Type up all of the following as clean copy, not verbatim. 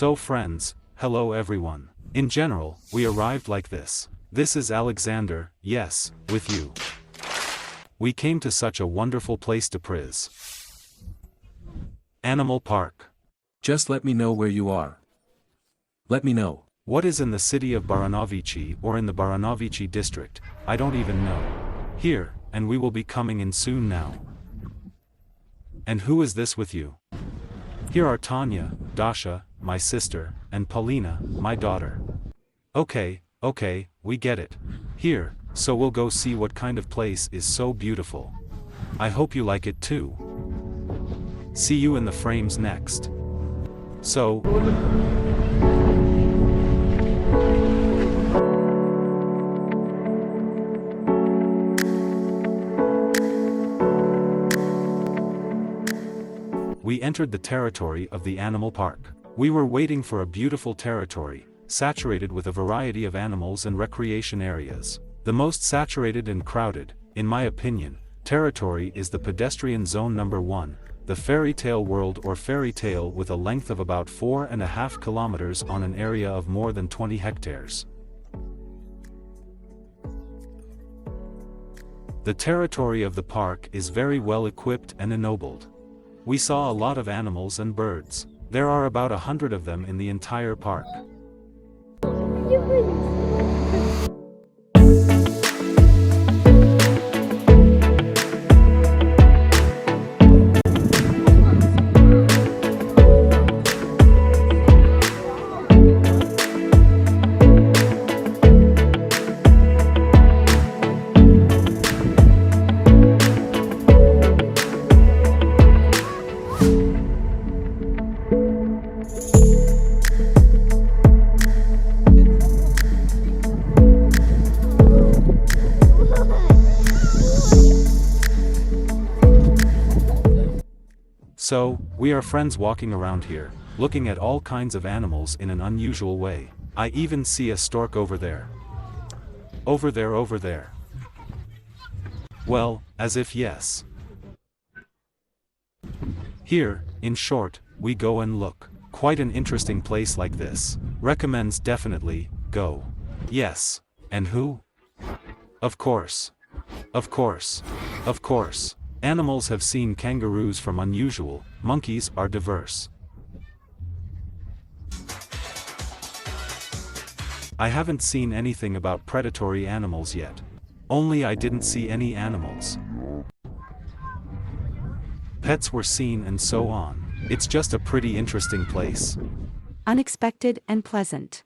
So friends, hello everyone. In general, we arrived like this. This is Alexander, yes, with you. We came to such a wonderful place, Dipriz Animal Park. Just let me know where you are. Let me know. What is in the city of Baranovichi or in the Baranovichi district, I don't even know. Here, and we will be coming in soon now. And who is this with you? Here are Tanya, Dasha, my sister, and Polina, my daughter. Okay, we get it. Here, so we'll go see what kind of place is so beautiful. I hope you like it too. See you in the frames next. So, we entered the territory of the animal park. We were waiting for a beautiful territory, saturated with a variety of animals and recreation areas. The most saturated and crowded, in my opinion, territory is the pedestrian zone number 1, the fairy tale world or fairy tale, with a length of about 4.5 kilometers on an area of more than 20 hectares. The territory of the park is very well equipped and ennobled. We saw a lot of animals and birds. There are about 100 of them in the entire park. So, we are friends walking around here, looking at all kinds of animals in an unusual way. I even see a stork over there. Over there. Well, as if yes. Here, in short, we go and look. Quite an interesting place like this. Recommends definitely, go. Yes. And who? Of course. Animals have seen kangaroos from unusual, monkeys are diverse. I haven't seen anything about predatory animals yet. Only I didn't see any animals. Pets were seen and so on. It's just a pretty interesting place. Unexpected and pleasant.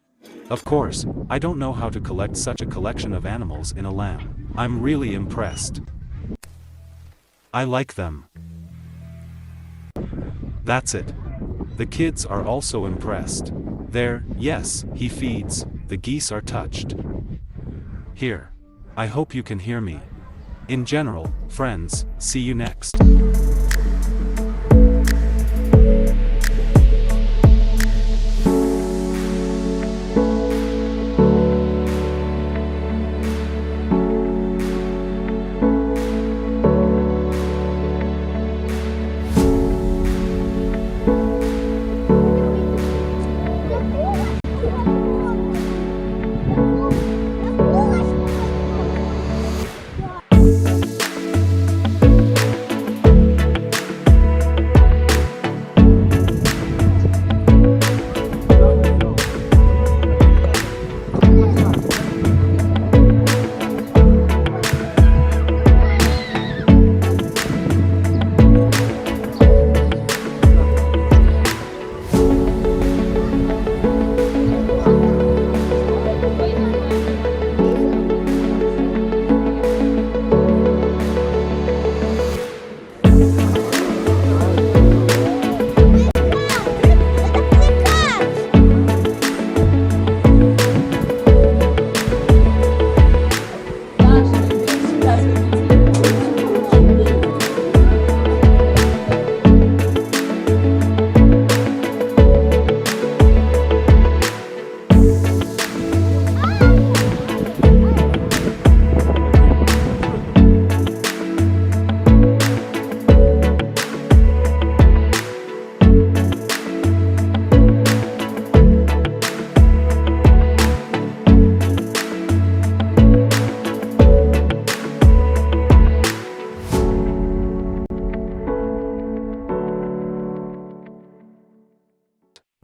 Of course, I don't know how to collect such a collection of animals in a lamb. I'm really impressed. I like them. That's it. The kids are also impressed. There, yes, he feeds, the geese are touched. Here. I hope you can hear me. In general, friends, see you next.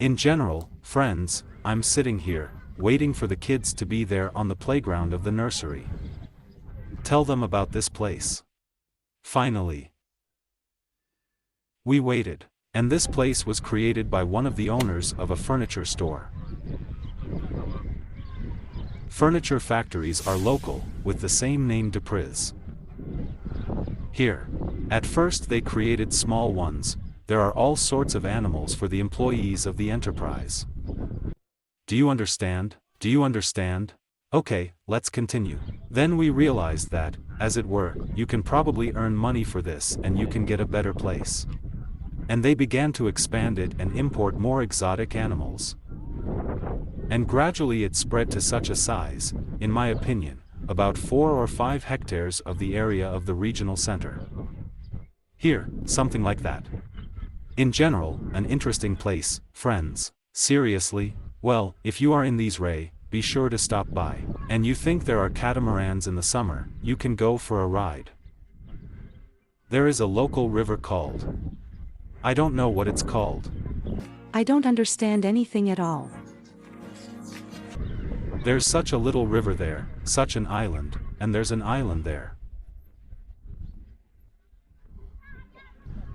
In general, friends, I'm sitting here, waiting for the kids to be there on the playground of the nursery. Tell them about this place. Finally. We waited, and this place was created by one of the owners of a furniture store. Furniture factories are local, with the same name Dipriz. Here. At first they created small ones. There are all sorts of animals for the employees of the enterprise. Do you understand? Do you understand? Okay, let's continue. Then we realized that, as it were, you can probably earn money for this and you can get a better place. And they began to expand it and import more exotic animals. And gradually it spread to such a size, in my opinion, about 4 or 5 hectares of the area of the regional center. Here, something like that. In general, an interesting place, friends. Seriously? Well, if you are in these be sure to stop by. And you think there are catamarans in the summer, you can go for a ride. There is a local river called. I don't know what it's called. I don't understand anything at all. There's such a little river there, such an island, and there's an island there.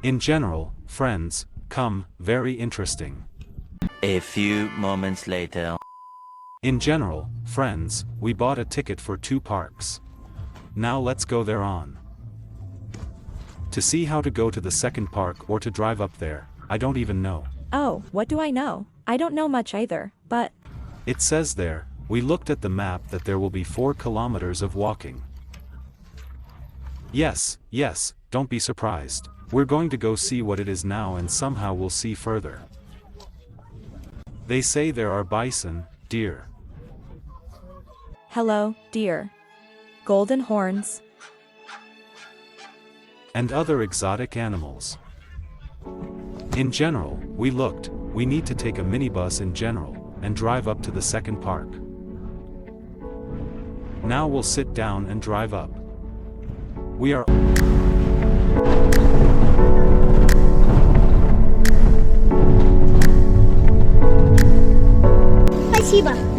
In general, friends, come, very interesting. A few moments later. In general, friends, we bought a ticket for 2 parks. Now let's go there on. To see how to go to the second park or to drive up there, I don't even know. Oh, what do I know? I don't know much either, but... It says there, we looked at the map that there will be 4 kilometers of walking. Yes, don't be surprised. We're going to go see what it is now and somehow we'll see further. They say there are bison, deer. Hello, deer. Golden horns. And other exotic animals. In general, we looked, we need to take a minibus in general, and drive up to the second park. Now we'll sit down and drive up. We are... Спасибо.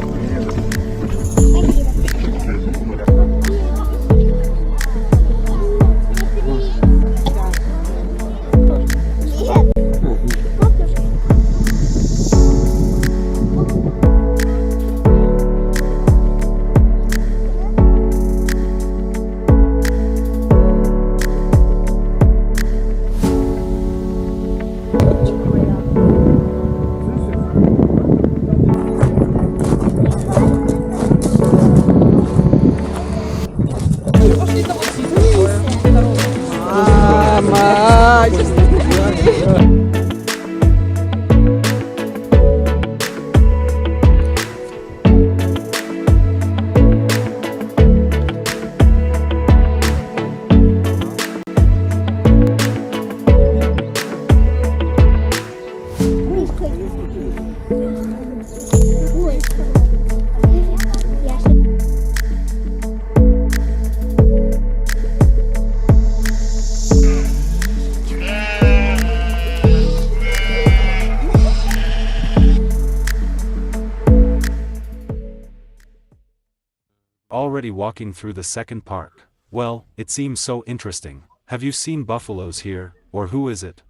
Already walking through the second park. Well, it seems so interesting. Have you seen buffaloes here, or who is it?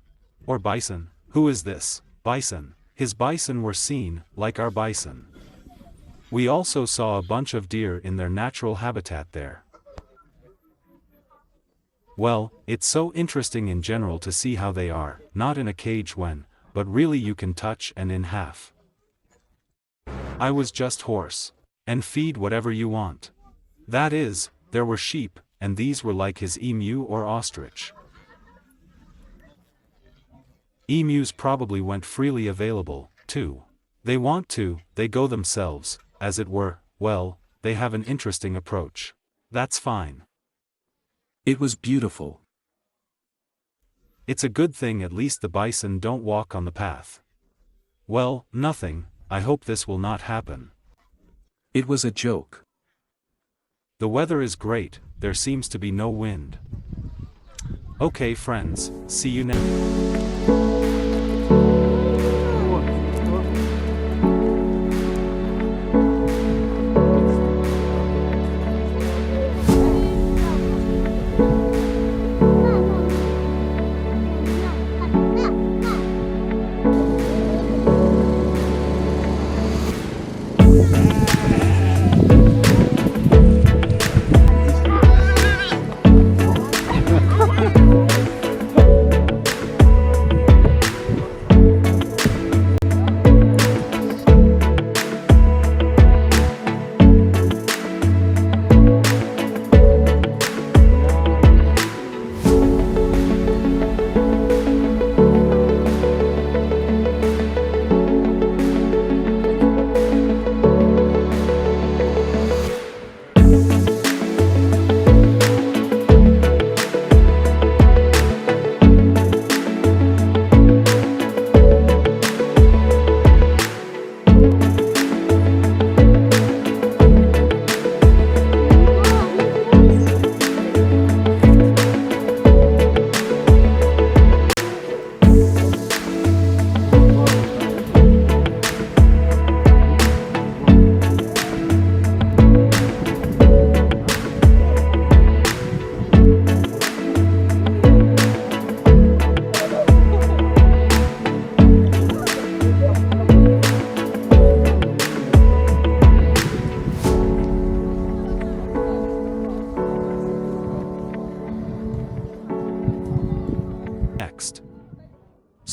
Or bison? Who is this? Bison. His bison were seen, like our bison. We also saw a bunch of deer in their natural habitat there. Well, it's so interesting in general to see how they are, not in a cage but really you can touch and in half. I was just horse. And feed whatever you want. That is, there were sheep, and these were like his emu or ostrich. Emus probably went freely available, too. They want to, they go themselves, as it were, well, they have an interesting approach. That's fine. It was beautiful. It's a good thing at least the bison don't walk on the path. Well, nothing, I hope this will not happen. It was a joke. The weather is great, there seems to be no wind. Okay friends, see you next.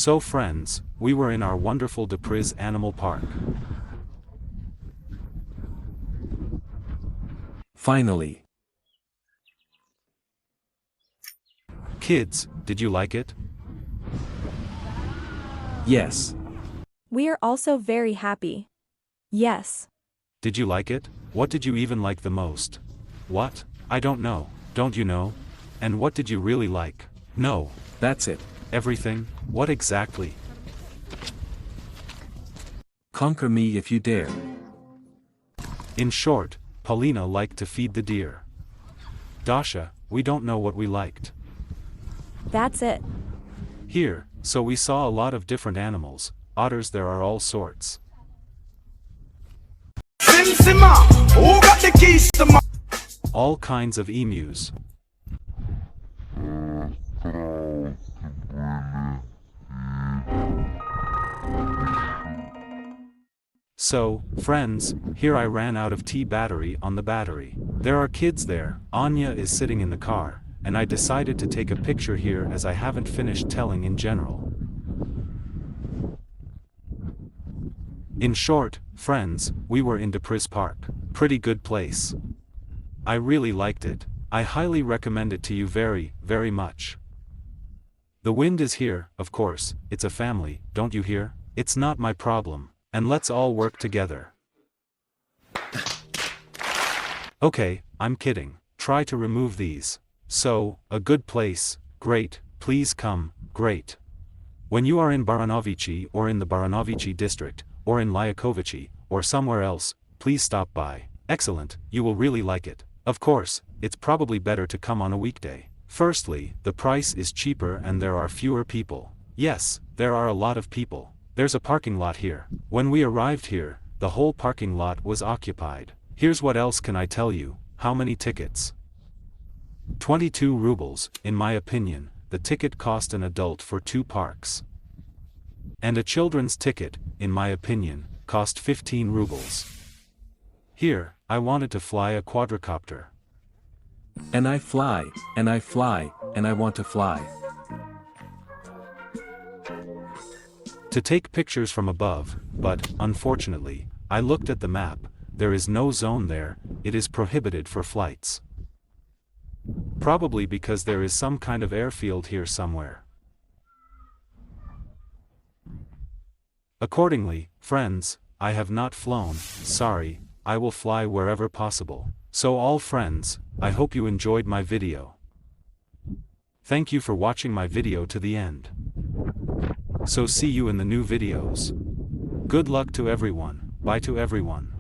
So friends, we were in our wonderful Dipriz Animal Park. Finally. Kids, did you like it? Yes. We are also very happy. Yes. Did you like it? What did you even like the most? What? I don't know. Don't you know? And what did you really like? No. That's it. Everything? What exactly? Conquer me if you dare. In short, Polina liked to feed the deer. Dasha, we don't know what we liked. That's it. Here, so we saw a lot of different animals. Otters, there are all sorts. Who got the keys to my All kinds of emus. So, friends, here I ran out of tea battery on the battery. There are kids there. Anya is sitting in the car, and I decided to take a picture here as I haven't finished telling in general. In short, friends, we were in Dipriz Park. Pretty good place. I really liked it. I highly recommend it to you very, very much. The wind is here, of course, it's a family, don't you hear? It's not my problem, and let's all work together. Okay, I'm kidding. Try to remove these. So, a good place, great, please come, great. When you are in Baranovichi or in the Baranovichi district, or in Lyasnyya, or somewhere else, please stop by. Excellent, you will really like it. Of course, it's probably better to come on a weekday. Firstly, the price is cheaper and there are fewer people. Yes, there are a lot of people. There's a parking lot here. When we arrived here, the whole parking lot was occupied. Here's what else can I tell you. How many tickets? 22 rubles, in my opinion, the ticket cost an adult for 2 parks. And a children's ticket, in my opinion, cost 15 rubles. Here, I wanted to fly a quadricopter. And I fly, and I fly, and I want to fly. To take pictures from above, but, unfortunately, I looked at the map, there is no zone there, it is prohibited for flights. Probably because there is some kind of airfield here somewhere. Accordingly, friends, I have not flown, sorry, I will fly wherever possible. So all friends, I hope you enjoyed my video. Thank you for watching my video to the end. So see you in the new videos. Good luck to everyone, bye to everyone.